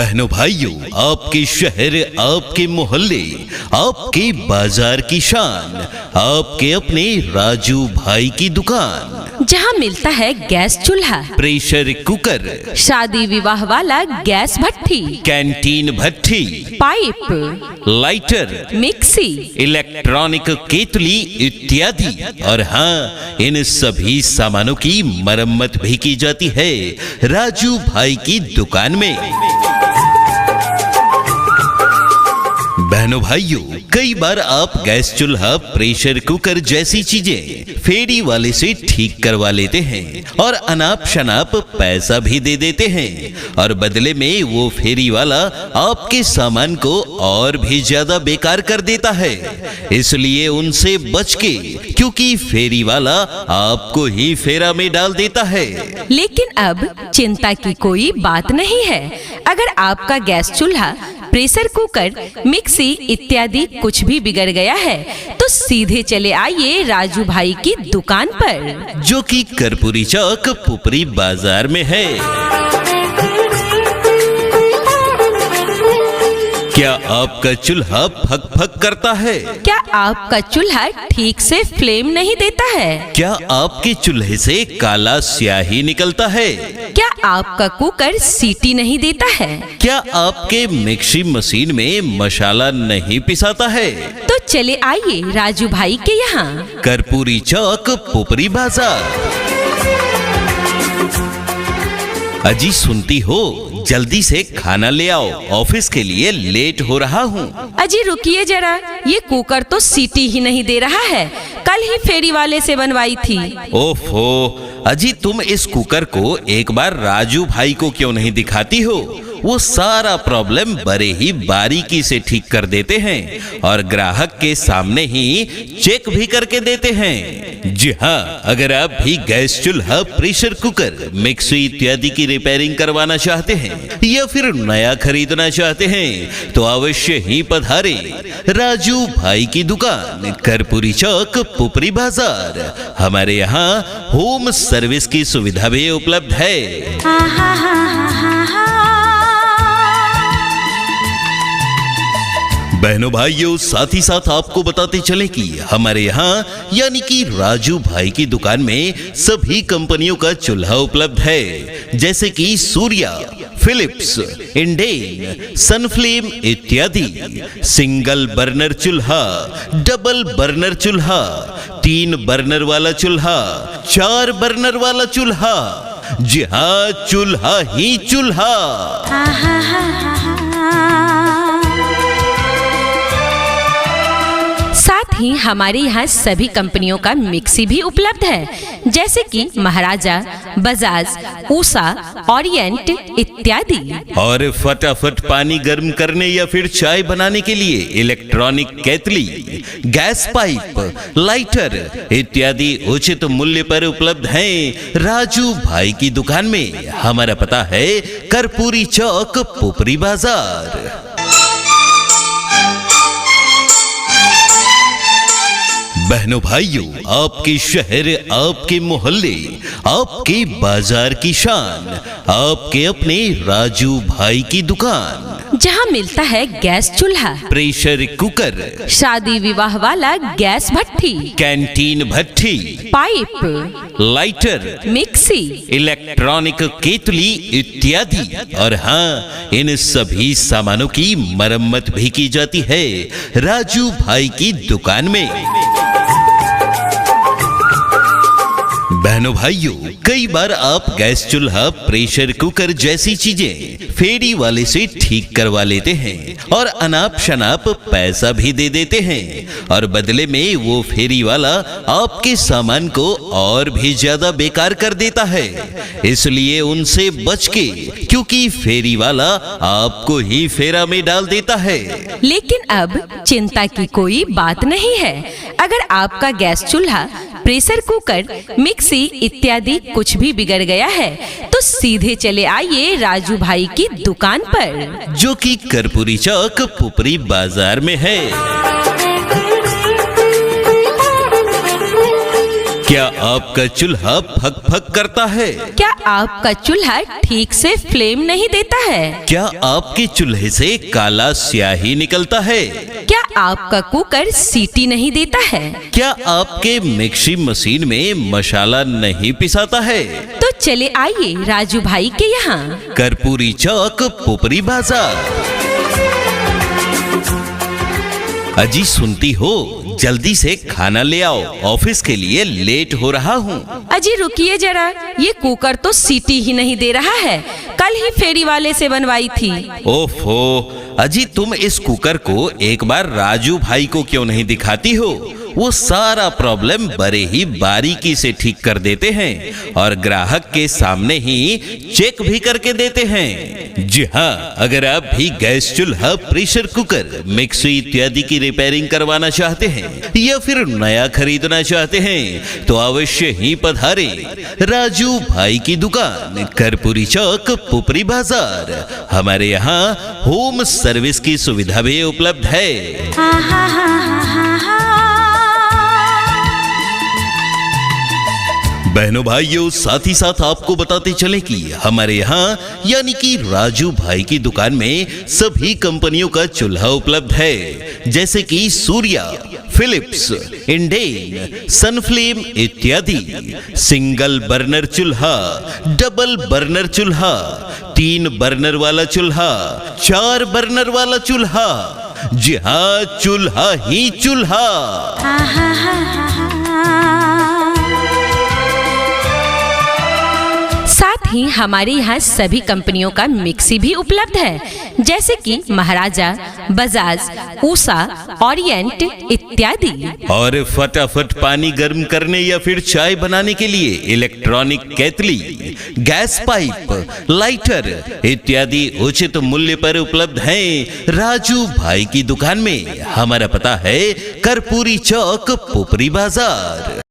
बहनों भाइयों, आपके शहर, आपके मोहल्ले, आपके बाजार की शान, आपके अपने राजू भाई की दुकान, जहाँ मिलता है गैस चूल्हा, प्रेशर कुकर, शादी विवाह वाला गैस भट्ठी, कैंटीन भट्ठी, पाइप, लाइटर, मिक्सी, इलेक्ट्रॉनिक केतली इत्यादि। और हाँ, इन सभी सामानों की मरम्मत भी की जाती है राजू भाई की दुकान में। बहनों भाइयों, कई बार आप गैस चूल्हा, प्रेशर कुकर जैसी चीजें फेरी वाले से ठीक करवा लेते हैं और अनाप शनाप पैसा भी दे देते हैं, और बदले में वो फेरी वाला आपके सामान को और भी ज्यादा बेकार कर देता है। इसलिए उनसे बच के, क्योंकि फेरी वाला आपको ही फेरा में डाल देता है। लेकिन अब चिंता की कोई बात नहीं है। अगर आपका गैस चूल्हा, प्रेशर कुकर, मिक्सी इत्यादि कुछ भी बिगड़ गया है तो सीधे चले आइए राजू भाई की दुकान पर, जो कि कर्पूरी चौक, पुपरी बाजार में है। क्या आपका चूल्हा फक फक करता है? क्या आपका चूल्हा ठीक से फ्लेम नहीं देता है? क्या आपके चूल्हे से काला स्याही निकलता है? क्या आपका कुकर सीटी नहीं देता है? क्या आपके मिक्सी मशीन में मसाला नहीं पिसाता है? तो चले आइए राजू भाई के यहाँ, कर्पूरी चौक, पुपरी बाजार। अजी सुनती हो, जल्दी से खाना ले आओ, ऑफिस के लिए लेट हो रहा हूँ। अजी रुकिए जरा, ये कुकर तो सीटी ही नहीं दे रहा है। कल ही फेरी वाले से बनवाई थी। ओफो, अजी तुम इस कुकर को एक बार राजू भाई को क्यों नहीं दिखाती हो? वो सारा प्रॉब्लम बड़े ही बारीकी से ठीक कर देते हैं और ग्राहक के सामने ही चेक भी करके देते हैं। जी हाँ, अगर आप भी गैस चूल्हा, प्रेशर कुकर, मिक्सी इत्यादि की रिपेयरिंग करवाना चाहते हैं या फिर नया खरीदना चाहते हैं तो अवश्य ही पधारे राजू भाई की दुकान, कर्पूरी चौक, पुपरी बाजार। हमारे यहाँ होम सर्विस की सुविधा भी उपलब्ध है। बहनों भाइयों, साथ ही साथ आपको बताते चले कि हमारे यहाँ यानी कि राजू भाई की दुकान में सभी कंपनियों का चूल्हा उपलब्ध है, जैसे कि सूर्या, फिलिप्स, इंडेन, सनफ्लेम इत्यादि। सिंगल बर्नर चूल्हा, डबल बर्नर चूल्हा, 3 बर्नर वाला चूल्हा, 4 बर्नर वाला चूल्हा। जी हाँ, चूल्हा ही चूल्हा। साथ ही हमारे यहाँ सभी कंपनियों का मिक्सी भी उपलब्ध है, जैसे कि महाराजा, बजाज, उषा, ओरिएंट इत्यादि। और फटाफट पानी गर्म करने या फिर चाय बनाने के लिए इलेक्ट्रॉनिक केतली, गैस पाइप, लाइटर इत्यादि उचित मूल्य पर उपलब्ध हैं राजू भाई की दुकान में। हमारा पता है कर्पूरी चौक, पुपरी बाजार। बहनों भाइयों, आपके शहर, आपके मोहल्ले, आपके बाजार की शान, आपके अपने राजू भाई की दुकान, जहाँ मिलता है गैस चूल्हा, प्रेशर कुकर, शादी विवाह वाला गैस भट्ठी, कैंटीन भट्ठी, पाइप, लाइटर, मिक्सी, इलेक्ट्रॉनिक केतली इत्यादि। और हाँ, इन सभी सामानों की मरम्मत भी की जाती है राजू भाई की दुकान में। बहनों भाइयों, कई बार आप गैस चूल्हा, प्रेशर कुकर जैसी चीजें फेरी वाले से ठीक करवा लेते हैं और अनाप शनाप पैसा भी दे देते हैं, और बदले में वो फेरी वाला आपके सामान को और भी ज्यादा बेकार कर देता है। इसलिए उनसे बच के, क्योंकि फेरी वाला आपको ही फेरा में डाल देता है। लेकिन अब चिंता की कोई बात नहीं है। अगर आपका गैस चूल्हा, प्रेशर कुकर, मिक्सी इत्यादि कुछ भी बिगड़ गया है तो सीधे चले आइए राजू भाई की दुकान पर, जो कि कर्पूरी चौक, पुपरी बाजार में है। क्या आपका चूल्हा फक फक करता है? क्या आपका चूल्हा ठीक से फ्लेम नहीं देता है? क्या आपके चूल्हे से काला स्याही निकलता है? क्या आपका कुकर सीटी नहीं देता है? क्या आपके मिक्सी मशीन में मसाला नहीं पिसाता है? तो चले आइए राजू भाई के यहाँ। कर्पूरी चौक, पुपरी बाजार। अजी सुनती हो, जल्दी से खाना ले आओ, ऑफिस के लिए लेट हो रहा हूँ। अजी रुकिए जरा, ये कुकर तो सीटी ही नहीं दे रहा है। कल ही फेरी वाले से बनवाई थी। ओफो, अजी तुम इस कुकर को एक बार राजू भाई को क्यों नहीं दिखाती हो? वो सारा प्रॉब्लम बड़े ही बारीकी से ठीक कर देते हैं और ग्राहक के सामने ही चेक भी करके देते हैं। जी हाँ, अगर आप भी गैस चूल्हा, प्रेशर कुकर, मिक्सी इत्यादि की रिपेयरिंग करवाना चाहते हैं या फिर नया खरीदना चाहते हैं तो अवश्य ही पधारे राजू भाई की दुकान, कर्पूरी चौक, पुपरी बाजार। हमारे यहाँ होम सर्विस की सुविधा भी उपलब्ध है। बहनों भाइयों, साथ ही साथ आपको बताते चले कि हमारे यहाँ यानी कि राजू भाई की दुकान में सभी कंपनियों का चूल्हा उपलब्ध है, जैसे कि सूर्या, फिलिप्स, इंडेन, सनफ्लेम इत्यादि। सिंगल बर्नर चूल्हा, डबल बर्नर चूल्हा, 3 बर्नर वाला चूल्हा, 4 बर्नर वाला चूल्हा। जी हाँ, चूल्हा ही चूल्हा। साथ ही हमारे यहाँ सभी कंपनियों का मिक्सी भी उपलब्ध है, जैसे कि महाराजा, बजाज, उषा, ओरिएंट इत्यादि। और फटाफट पानी गर्म करने या फिर चाय बनाने के लिए इलेक्ट्रॉनिक केतली, गैस पाइप, लाइटर इत्यादि उचित मूल्य पर उपलब्ध हैं राजू भाई की दुकान में। हमारा पता है कर्पूरी चौक, पुपरी बाजार।